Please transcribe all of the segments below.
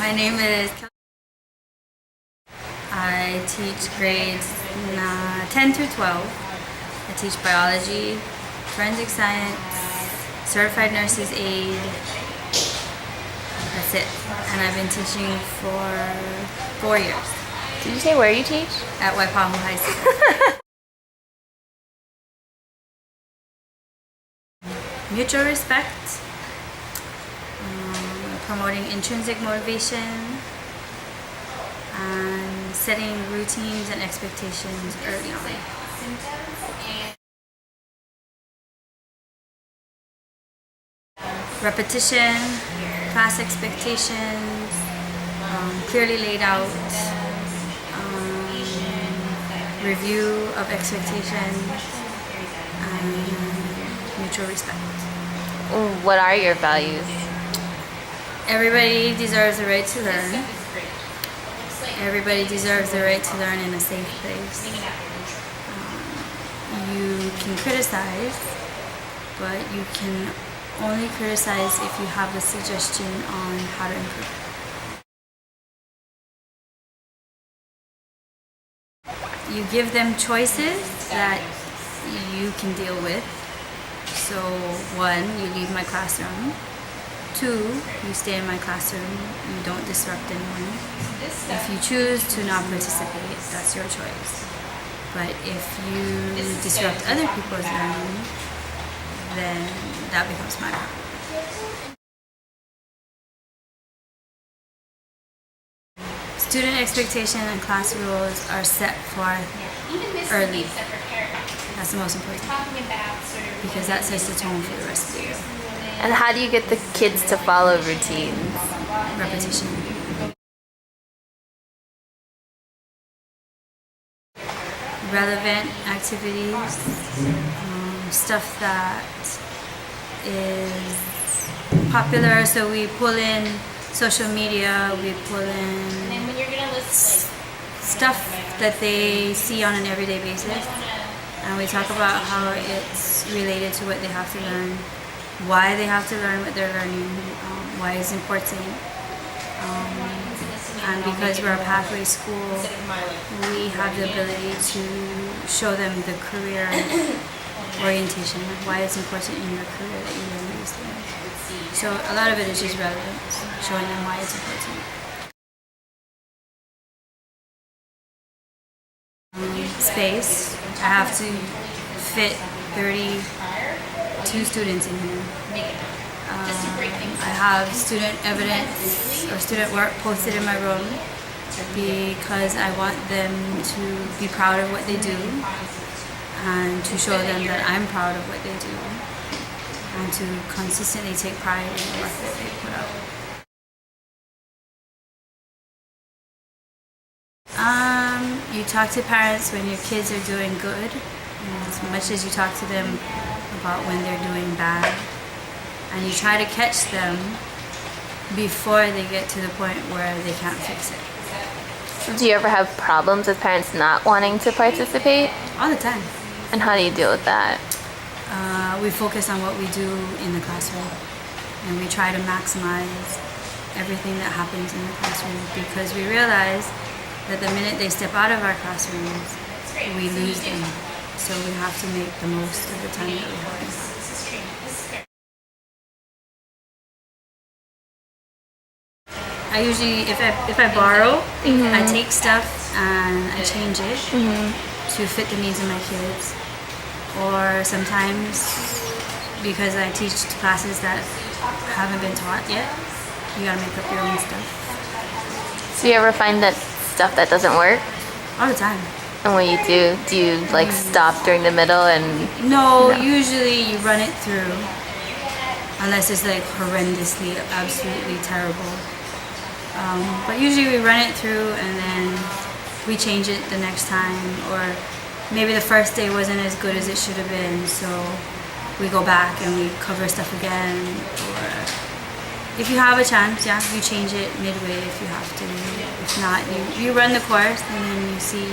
My name is Kelly. I teach grades 10 through 12. I teach biology, forensic science, certified nurse's aide. That's it. And I've been teaching for 4 years. Did you say where you teach? At Waipahu High School. Mutual respect, promoting intrinsic motivation, and setting routines and expectations early on. Repetition, class expectations, clearly laid out, review of expectations, and mutual respect. What are your values? Everybody deserves the right to learn. Everybody deserves the right to learn in a safe place. You can criticize, but you can only criticize if you have a suggestion on how to improve. You give them choices that you can deal with. So 1, you leave my classroom. 2, you stay in my classroom. You don't disrupt anyone. If you choose to not participate, that's your choice. But if you disrupt other people's learning, then that becomes my problem. Student expectation and class rules are set for early. That's the most important, because that sets the tone for the rest of the year. And how do you get the kids to follow routines? Repetition. Relevant activities, stuff that is popular, so we pull in social media, we pull in stuff that they see on an everyday basis, and we talk about how it's related to what they have to learn, why they have to learn what they're learning, why it's important. And because we're a pathway school, we have the ability to show them the career orientation, why it's important in your career that you learn these things. So a lot of it is just relevance, showing them why it's important. Space. I have to fit 32 students in here. I have student evidence or student work posted in my room because I want them to be proud of what they do and to show them that I'm proud of what they do and to consistently take pride in the work that they put out. You talk to parents when your kids are doing good, as much as you talk to them about when they're doing bad. And you try to catch them before they get to the point where they can't fix it. So do you ever have problems with parents not wanting to participate? All the time. And how do you deal with that? We focus on what we do in the classroom, and we try to maximize everything that happens in the classroom, because we realize that the minute they step out of our classrooms, we lose them. So we have to make the most of the time that we have. I usually, if I borrow, I take stuff and I change it to fit the needs of my kids. Or sometimes, because I teach classes that haven't been taught yet, you gotta make up your own stuff. So you ever find that stuff that doesn't work? All the time. And when you do you like stop during the middle and... No, usually you run it through, unless it's like horrendously, absolutely terrible. But usually we run it through and then we change it the next time, or maybe the first day wasn't as good as it should have been, so we go back and we cover stuff again. Or if you have a chance, yeah, you change it midway if you have to. If not, you run the course and then you see.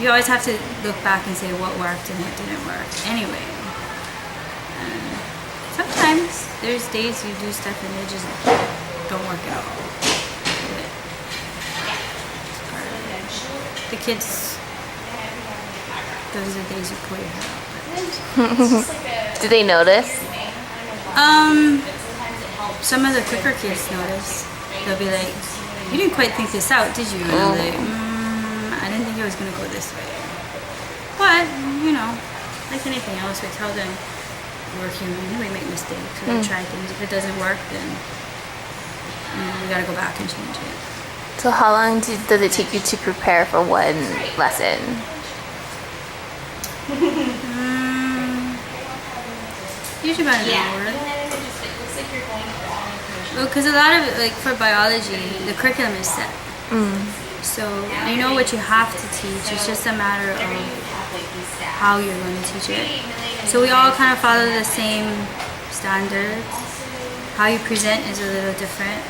You always have to look back and say what worked and what didn't work anyway. Sometimes there's days you do stuff and they just don't work at all. the kids, those are the days you pull your hair out. Do they notice? Some of the quicker kids notice. They'll be like, "You didn't quite think this out, did you?" And I'm like, "I didn't think it was gonna go this way." But like anything else, we tell them we're human. We make mistakes. We try things. If it doesn't work, then we gotta go back and change it. So how long does it take you to prepare for one lesson? Usually about an hour. Well, because a lot of like for biology, the curriculum is set. So you know what you have to teach. It's just a matter of how you're going to teach it. So we all kind of follow the same standards. How you present is a little different,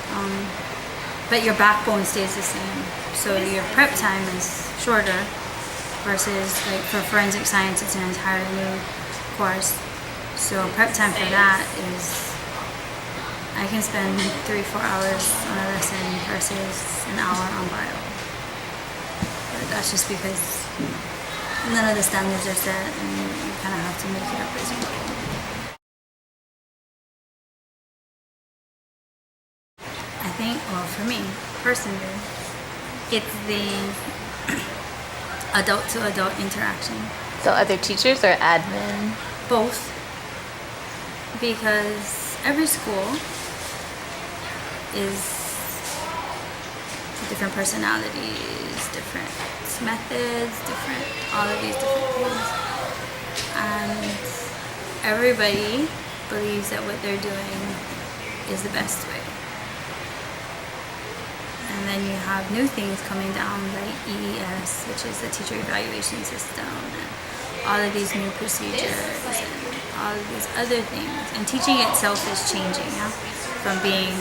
but your backbone stays the same. So your prep time is shorter versus like for forensic science, it's an entirely new course. So prep time for that is, I can spend 3-4 hours on a lesson versus an hour on bio. But that's just because none of the standards are set and you kind of have to make it up as you go. I think, well, for me, personally, it's the adult-to-adult interaction. So other teachers or admin? Both. Because every school is different personalities, different methods, different, all of these different things. And everybody believes that what they're doing is the best way. And then you have new things coming down like EES, which is the teacher evaluation system, and all of these new procedures and all of these other things. And teaching itself is changing, from being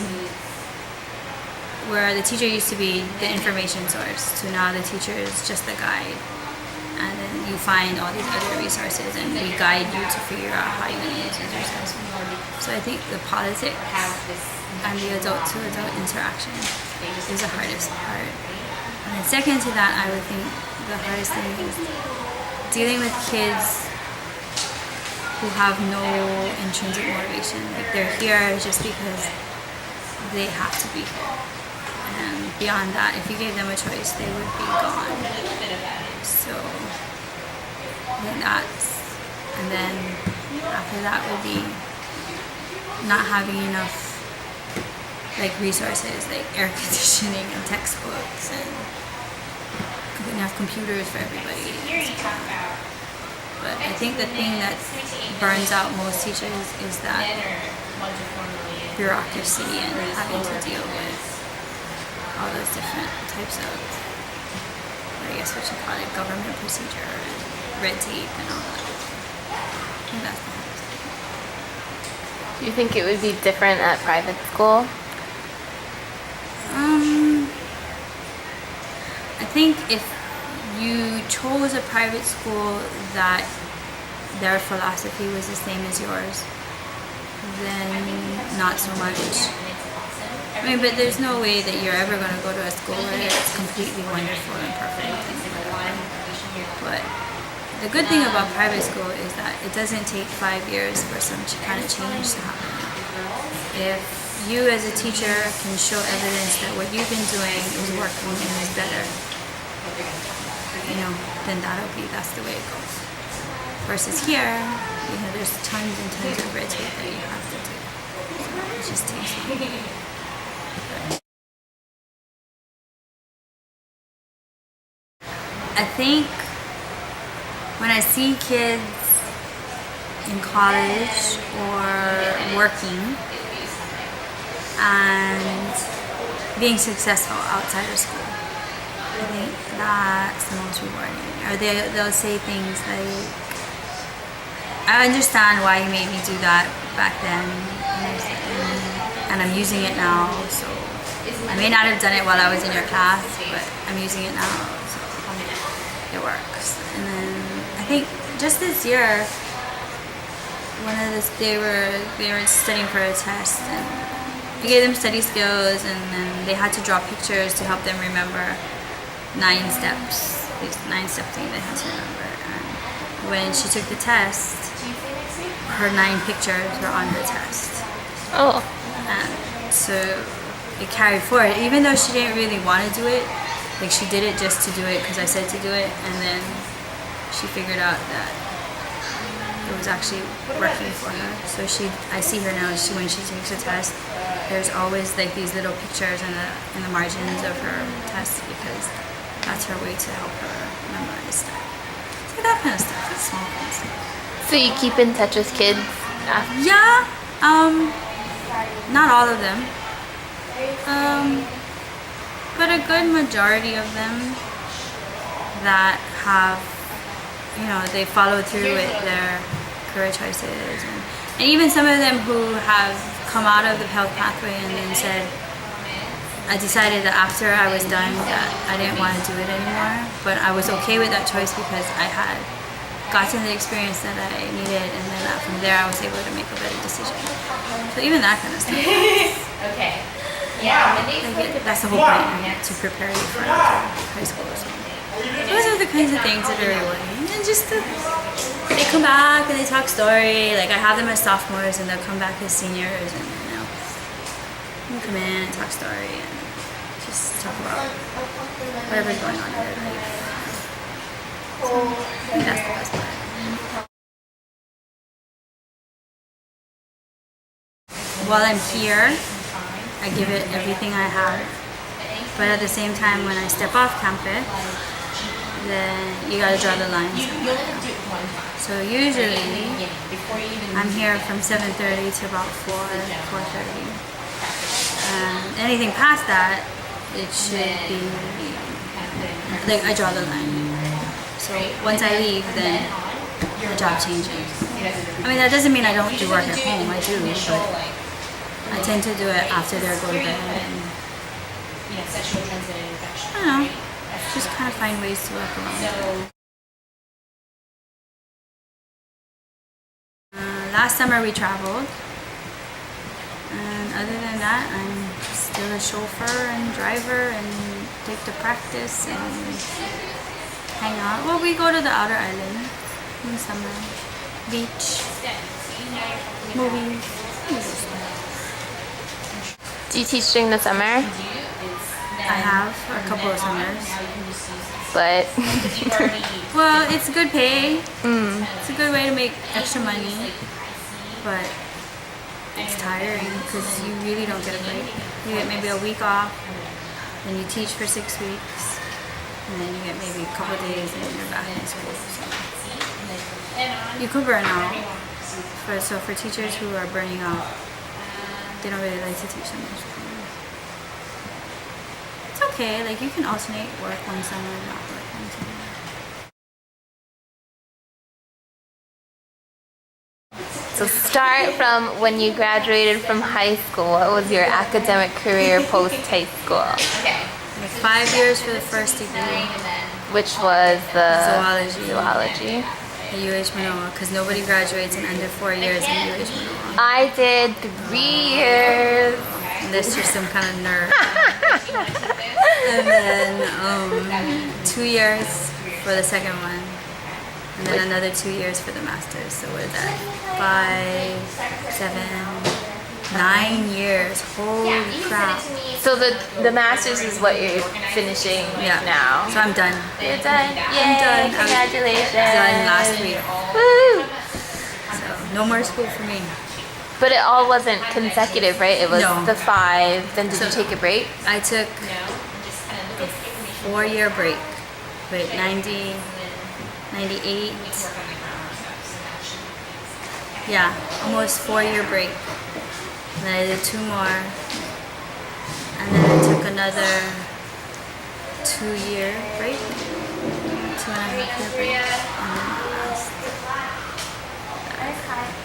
where the teacher used to be the information source to now the teacher is just the guide. And then you find all these other resources and we guide you to figure out how you're going to use these resources. So I think the politics and the adult-to-adult interaction is the hardest part. And then second to that, I would think the hardest thing is dealing with kids who have no intrinsic motivation. Like they're here just because they have to be here. And beyond that, if you gave them a choice, they would be gone. So I think that's, and then after that would be not having enough like resources, like air conditioning and textbooks and enough computers for everybody. But I think the thing that burns out most teachers is that bureaucracy and having to deal with all those different types of, I guess what you call it, government procedure and red tape and all that. I think that's the hardest thing. Do you think it would be different at private school? I think if you chose a private school that their philosophy was the same as yours, then not so much. I mean, but there's no way that you're ever going to go to a school where it's completely wonderful and perfect and whatever. But the good thing about private school is that it doesn't take 5 years for some kind of change to happen. If you as a teacher can show evidence that what you've been doing is working and is better, then that's the way it goes. Versus here, there's tons and tons of red tape that you have to do. So it just takes long. I think when I see kids in college or working and being successful outside of school, I think that's the most rewarding. Or they'll say things like, I understand why you made me do that back then, and I'm using it now, so I may not have done it while I was in your class, but I'm using it now, so it works. And then I think just this year, they were studying for a test, and we gave them study skills, and then they had to draw pictures to help them remember 9 steps these 9-step things they had to remember. And when she took the test, her 9 pictures were on the test. Oh. And so it carried forward, even though she didn't really want to do it. Like, she did it just to do it because I said to do it, and then she figured out that it was actually working for her. So I see her now. When she takes a test, there's always like these little pictures in the margins of her test because that's her way to help her memorize stuff. So that kind of stuff, that's small kind of stuff. So you keep in touch with kids? Yeah, not all of them. But a good majority of them that have, they follow through with their career choices. And even some of them who have come out of the health pathway and then said, I decided that after I was done that I didn't want to do it anymore. But I was okay with that choice because I had gotten the experience that I needed, and then from there I was able to make a better decision. So even that kind of stuff. Okay. Yeah, that's the whole point, to prepare you for high school or something. Those are the kinds of things that are rewarding. And just they come back and they talk story. Like, I have them as sophomores and they'll come back as seniors, and they'll come in and talk story and just talk about whatever's going on in their life. So I think that's the best part. While I'm here, I give it everything I have, but at the same time, when I step off campus, then you gotta draw the line somewhere. So usually, I'm here from 7:30 to about 4:30. Anything past that, it should be, like, I draw the line. So once I leave, then the job changes. I mean, that doesn't mean I don't do work at home, I do, but I tend to do it after they go to bed, and I don't know, just kind of find ways to work around. Last summer we traveled, and other than that, I'm still a chauffeur and driver and take to practice and hang out. Well, we go to the outer island in the summer, beach, movies. Do you teach during the summer? I have a couple of summers. But well, it's good pay. It's a good way to make extra money, but it's tiring because you really don't get a break. You get maybe a week off, then you teach for 6 weeks, and then you get maybe a couple of days and then you're back in school. So you could burn out. So for teachers who are burning out, they don't really like to teach so much. It's okay, like you can alternate work one summer and not work one summer. So start from when you graduated from high school. What was your academic career post high school? Okay. Like 5 years for the first degree. Which was the Zoology. At UH Manoa, because nobody graduates in under 4 years in UH Manoa. I did 3 years. Unless you're some kind of nerd. And then 2 years for the second one. And then another 2 years for the master's. So what is that? 5, 7, 9 years. Holy crap. So the master's is what you're finishing now. So I'm done. You're done. Yay, I'm done. Congratulations. I was done last week. Woo! So no more school for me. But it all wasn't consecutive, right? It was No. the 5. Then did you take a break? I took a 4-year break. Wait, 90, 98. Yeah, almost 4-year break. And then I did 2 more. And then I took another 2-year break. 2.5-year break. And then the last.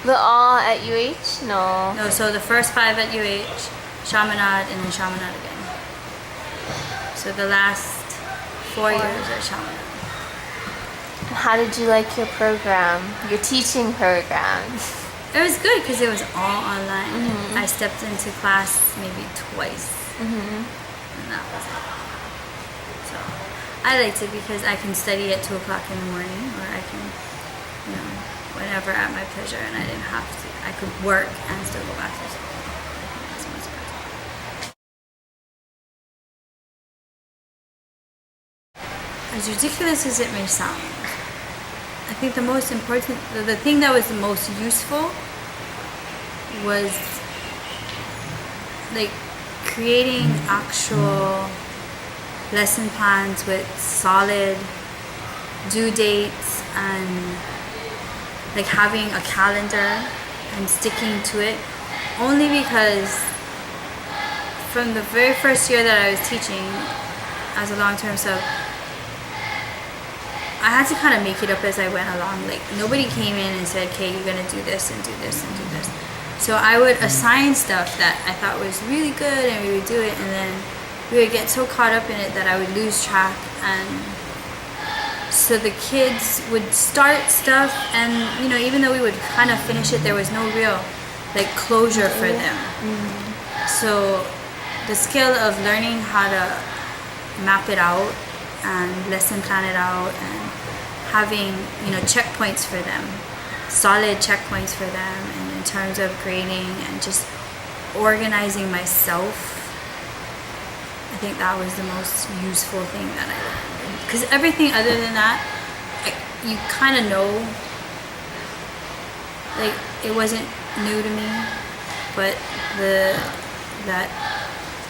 The all at UH? No. No, so the first 5 at UH, Chaminade, and then Chaminade again. So the last 4 years at Chaminade. How did you like your program? Your teaching program? It was good because it was all online. I stepped into class maybe twice. And that was it. So I liked it because I can study at 2 o'clock in the morning, or I can, whenever at my pleasure, and I didn't have to. I could work and still go back to school. That's the most important. As ridiculous as it may sound, I think the most important, the thing that was the most useful was like creating actual lesson plans with solid due dates, and like having a calendar and sticking to it, only because from the very first year that I was teaching as a long-term sub, I had to kind of make it up as I went along. Like nobody came in and said, okay, you're gonna do this and do this and do this. So I would assign stuff that I thought was really good, and we would do it, and then we would get so caught up in it that I would lose track. And so the kids would start stuff, and even though we would kind of finish it, there was no real like closure for them. So the skill of learning how to map it out and lesson plan it out, and having checkpoints for them, solid checkpoints for them, and in terms of grading and just organizing myself, I think that was the most useful thing that I learned. Because everything other than that, you kind of know, like it wasn't new to me, but that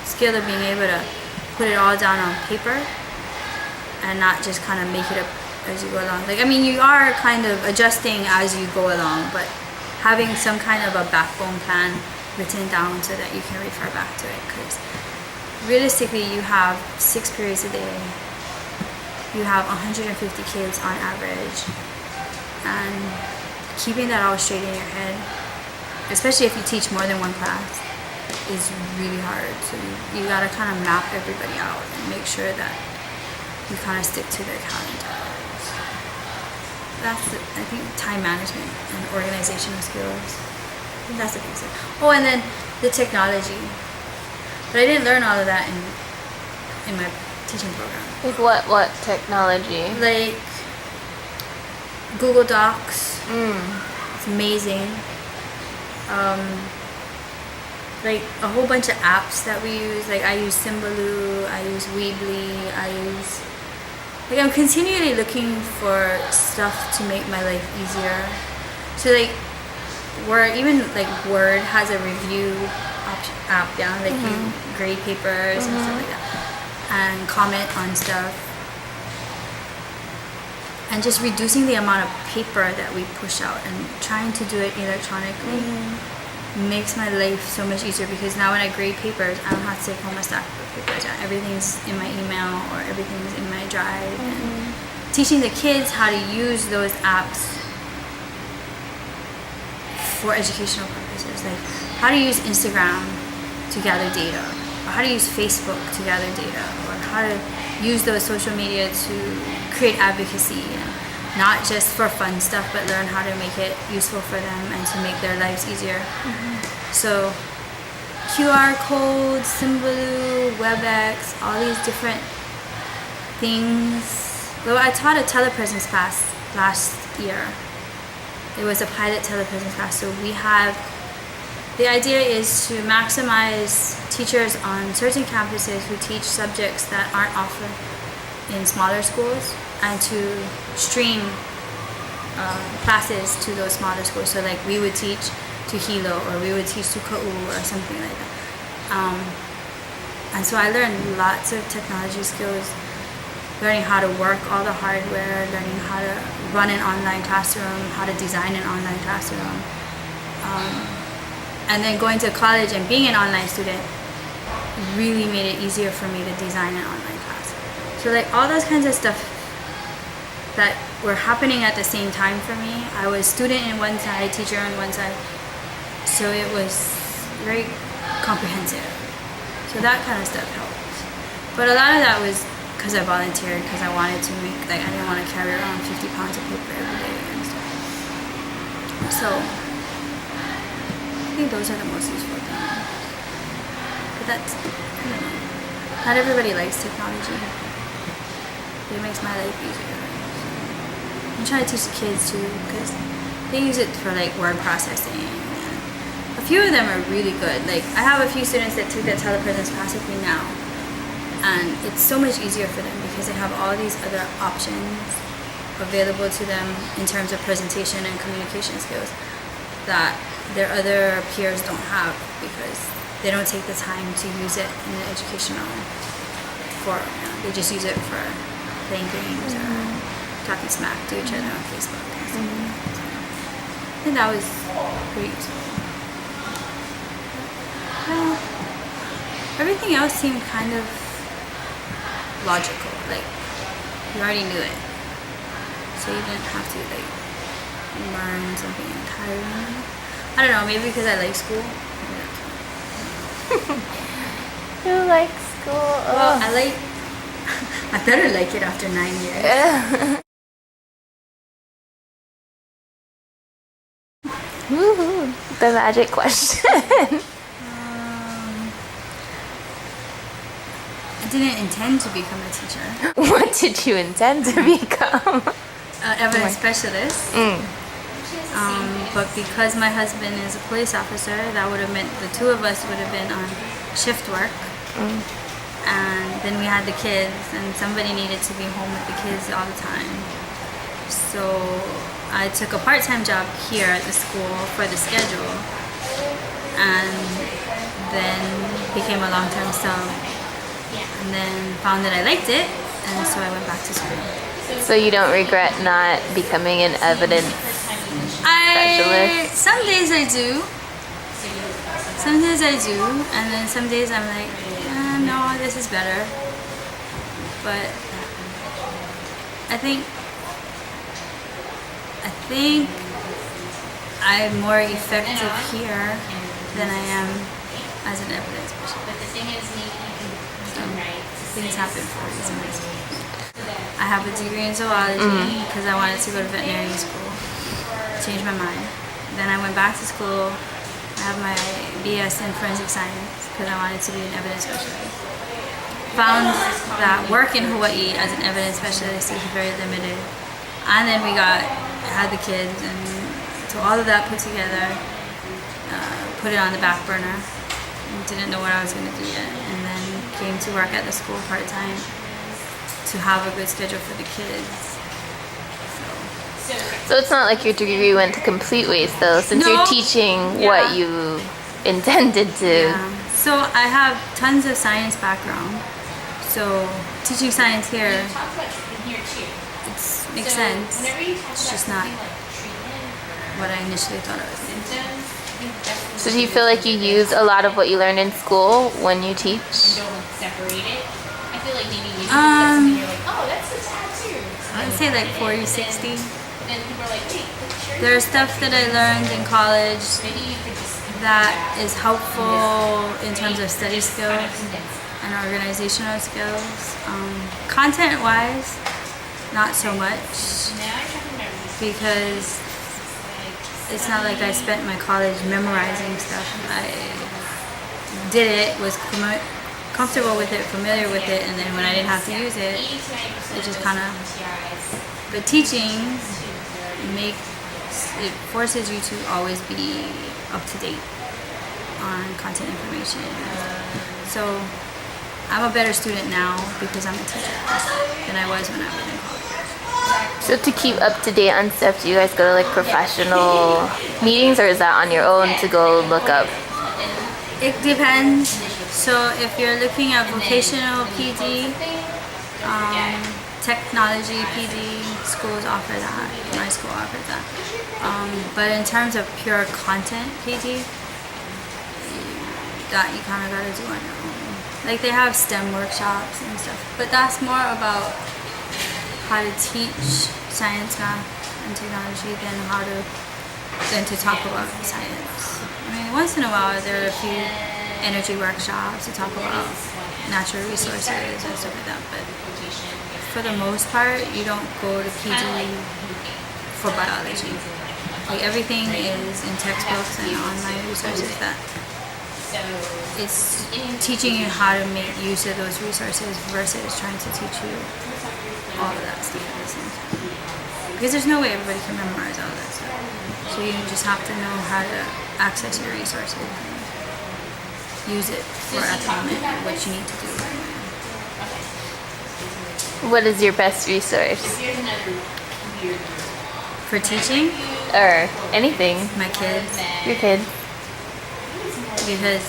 skill of being able to put it all down on paper and not just kind of make it up as you go along. Like, I mean, you are kind of adjusting as you go along, but having some kind of a backbone plan written down so that you can refer back to it. Because realistically, you have 6 periods a day. You have 150 kids on average. And keeping that all straight in your head, especially if you teach more than one class, is really hard. So you gotta kind of map everybody out and make sure that you kind of stick to their calendar. That's I think time management and organizational skills. I think that's the big thing. Oh, and then the technology. But I didn't learn all of that in my teaching program. Like what technology? Like Google Docs. It's amazing. Like a whole bunch of apps that we use. Like I use Symbaloo, I use Weebly, I'm continually looking for stuff to make my life easier. So like Word has a review app, like you grade papers and stuff like that, and comment on stuff, and just reducing the amount of paper that we push out and trying to do it electronically makes my life so much easier, because now when I grade papers, I don't have to take home a stack of papers. Everything's in my email or everything's in my drive. And teaching the kids how to use those apps for educational purposes, like how to use Instagram to gather data, or how to use Facebook to gather data, or how to use those social media to create advocacy, and not just for fun stuff, but learn how to make it useful for them and to make their lives easier. So QR codes, Symbaloo, WebEx, all these different things. Though I taught a telepresence class last year. It was a pilot telepresence class. So the idea is to maximize teachers on certain campuses who teach subjects that aren't offered in smaller schools, and to stream classes to those smaller schools. So like we would teach to Hilo, or we would teach to Ka'u, or something like that. And so I learned lots of technology skills, learning how to work all the hardware, learning how to run an online classroom, how to design an online classroom. And then going to college and being an online student really made it easier for me to design an online class. So like all those kinds of stuff that were happening at the same time for me. I was student in one side, teacher on one side. So it was very comprehensive. So that kind of stuff helped. But a lot of that was because I volunteered, because I wanted to I didn't want to carry around 50 pounds of paper every day and stuff. So I think those are the most useful things. But that's, not everybody likes technology. It makes my life easier. I try to teach the kids too, because they use it for like word processing. A few of them are really good. Like I have a few students that take that telepresence class with me now, and it's so much easier for them because they have all these other options available to them in terms of presentation and communication skills that their other peers don't have because they don't take the time to use it in an educational forum. They just use it for playing games or talking smack to each other on Facebook. So I think that was pretty useful. Well, everything else seemed kind of logical. Like you already knew it. So you didn't have to like learn something entirely. I don't know, maybe because I like school. You like school? Well, I better like it after 9 years. Woohoo! The magic question. I didn't intend to become a teacher. What did you intend to become? Evidence specialist. But because my husband is a police officer, that would have meant the two of us would have been on shift work. And then we had the kids, and somebody needed to be home with the kids all the time. So I took a part-time job here at the school for the schedule, and then became a long-term sub, and then found that I liked it, and so I went back to school. So you don't regret not becoming an evidence specialist? Some days I do. Some days I do, and then some days I'm like, no, this is better. But I think I'm more effective here than I am as an evidence specialist. But the thing is, maybe you can right. Things happen for a reason. I have a degree in zoology because I wanted to go to veterinary school. Changed my mind. Then I went back to school. I have my BS in forensic science because I wanted to be an evidence specialist. Found that work in Hawaii as an evidence specialist is very limited. And then had the kids, and so all of that put together, put it on the back burner. Didn't know what I was going to do yet. And then came to work at the school part-time to have a good schedule for the kids. So it's not like your degree went to complete waste though, since No. you're teaching what you intended to. Yeah. So I have tons of science background. So teaching science here, Talk about treatment here too. it makes sense. Whenever you talk It's about just not something like treatment what I initially thought it was. symptoms, I think definitely So do you feel like you use a lot of what you learned in school when you teach? you don't separate it. I feel like maybe you something you're like, oh, that's a tattoo. I'd say like 40, 60. Then people are like, wait, sure. There's stuff that I learned in college Maybe you could just that is helpful in terms of study skills condense. and organizational skills. Content-wise, not so much, Now I'm talking about research. because it's not like I spent my college memorizing stuff. I did it, was comfortable with it, familiar with it, and then when I didn't have to use it, 80 to 90% it just of kind of. those TRIs But teaching it forces you to always be up to date on content information. So I'm a better student now because I'm a teacher than I was when I was in college. So to keep up to date on stuff, do you guys go to like professional meetings, or is that on your own to go look up? It depends. So if you're looking at vocational PD, technology PD, schools offer that. My school offers that. But in terms of pure content PD, that you kind of gotta do on your own. Like they have STEM workshops and stuff, but that's more about how to teach science, math, and technology than to talk about science. I mean, once in a while there are a few energy workshops to talk about natural resources and stuff like that, but for the most part, you don't go to PD for biology. Like everything is in textbooks and online resources that it's teaching you how to make use of those resources versus trying to teach you all of that stuff at the same time. Because there's no way everybody can memorize all of that stuff. So you just have to know how to access your resources and use it for at the moment what you need to do. What is your best resource? For teaching, Or anything? my kids, Your kids? because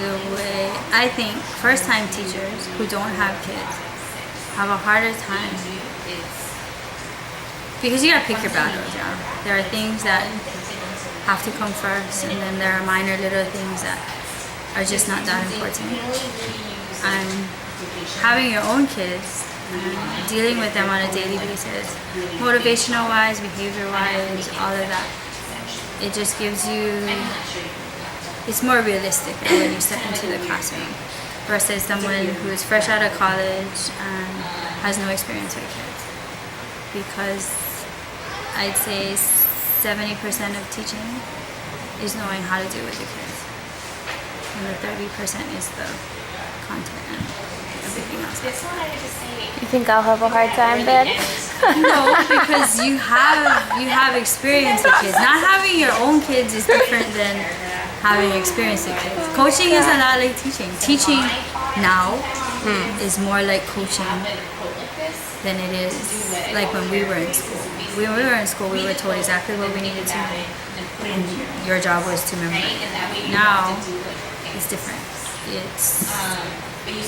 the way I think first-time teachers who don't have kids have a harder time because you gotta pick your battles. Yeah, there are things that have to come first, and then there are minor little things that are just not that important. And having your own kids and dealing with them on a daily basis, motivational wise, behavior wise, all of that, it just gives you, it's more realistic when you step into the classroom versus someone who's fresh out of college and has no experience with kids. Because I'd say 70% of teaching is knowing how to deal with the kids, and the 30% is the content and everything else. You think I'll have a hard time then? No, because you have experience with kids. Not having your own kids is different than having experience with kids. Coaching is a lot like teaching. Teaching now is more like coaching than it is like when we were in school. When we were in school, we were told exactly what we needed to know, and your job was to memorize. Now, it's different. It's we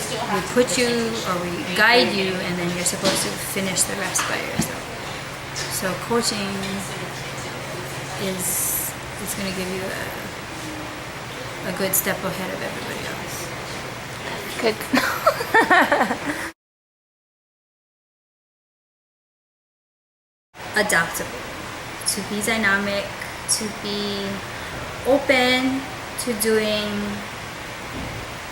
put you or we guide you, and then you're supposed to finish the rest by yourself. So coaching is going to give you a good step ahead of everybody else. Good to know. Adaptable, to be dynamic, to be open to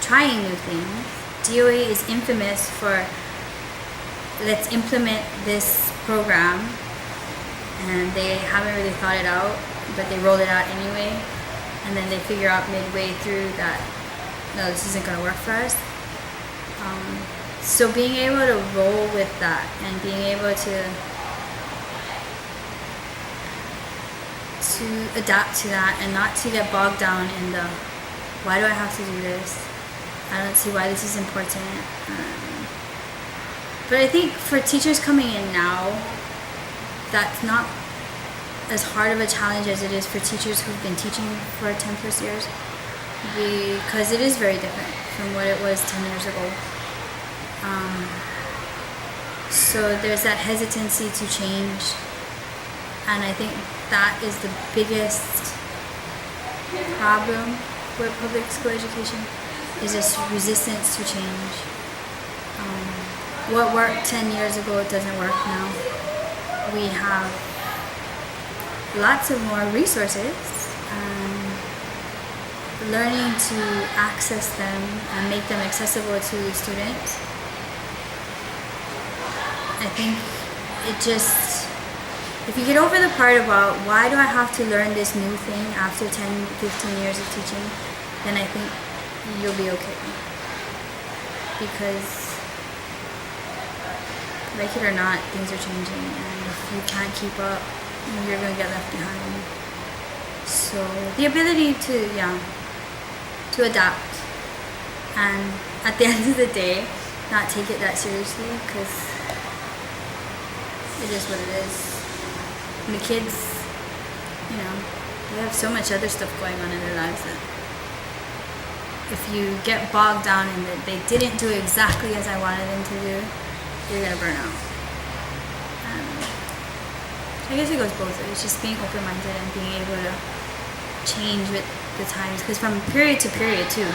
trying new things. DOA is infamous for let's implement this program, and they haven't really thought it out, but they roll it out anyway, and then they figure out midway through that no, this isn't going to work for us. So being able to roll with that and being able to adapt to that and not to get bogged down in the why do I have to do this? I don't see why this is important. But I think for teachers coming in now, that's not as hard of a challenge as it is for teachers who've been teaching for 10 plus years, because it is very different from what it was 10 years ago. So there's that hesitancy to change, and I think that is the biggest problem with public school education, is this resistance to change. What worked 10 years ago doesn't work now. We have lots of more resources, learning to access them and make them accessible to students. I think it just, if you get over the part about why do I have to learn this new thing after 10, 15 years of teaching, then I think you'll be okay. Because, like it or not, things are changing, and if you can't keep up, you're going to get left behind. So the ability to adapt, and at the end of the day, not take it that seriously, because it is what it is. And the kids, they have so much other stuff going on in their lives that if you get bogged down in that they didn't do exactly as I wanted them to do, you're gonna burn out. I guess it goes both ways, just being open-minded and being able to change with the times, because from period to period too,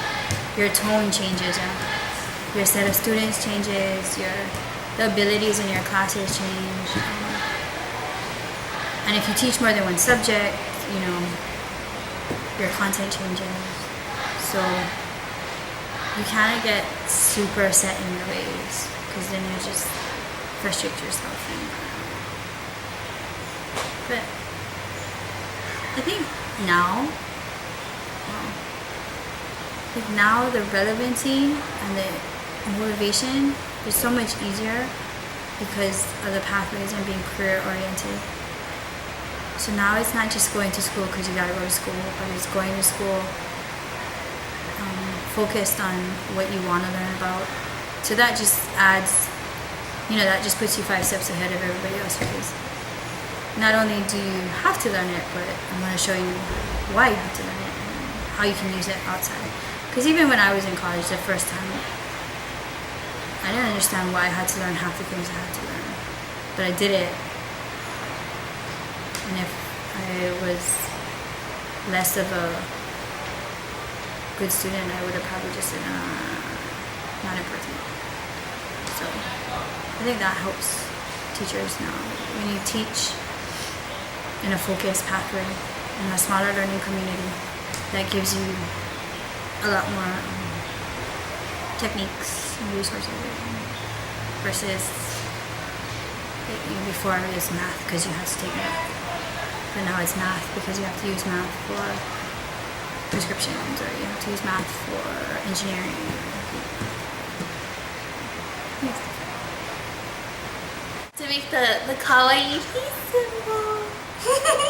your tone changes and your set of students changes, the abilities in your classes change, and if you teach more than one subject, your content changes. So you kind of get super set in your ways, because then you just frustrate yourself. But I think now the relevancy and the motivation is so much easier because of the pathways and being career oriented. So now it's not just going to school because you gotta go to school, but it's going to school focused on what you want to learn about. So that just adds, that just puts you 5 steps ahead of everybody else, because not only do you have to learn it, but I'm going to show you why you have to learn it and how you can use it outside. Because even when I was in college the first time, I didn't understand why I had to learn half the things I had to learn. But I did it. And if I was less of a good student, I would have probably just said, not important. So I think that helps teachers now. When you teach in a focused pathway, in a smaller learning community, that gives you a lot more techniques and resources versus before it was math because you had to take math. But now it's math because you have to use math for prescriptions, or you have to use math for engineering. Yes. To make the kawaii symbol.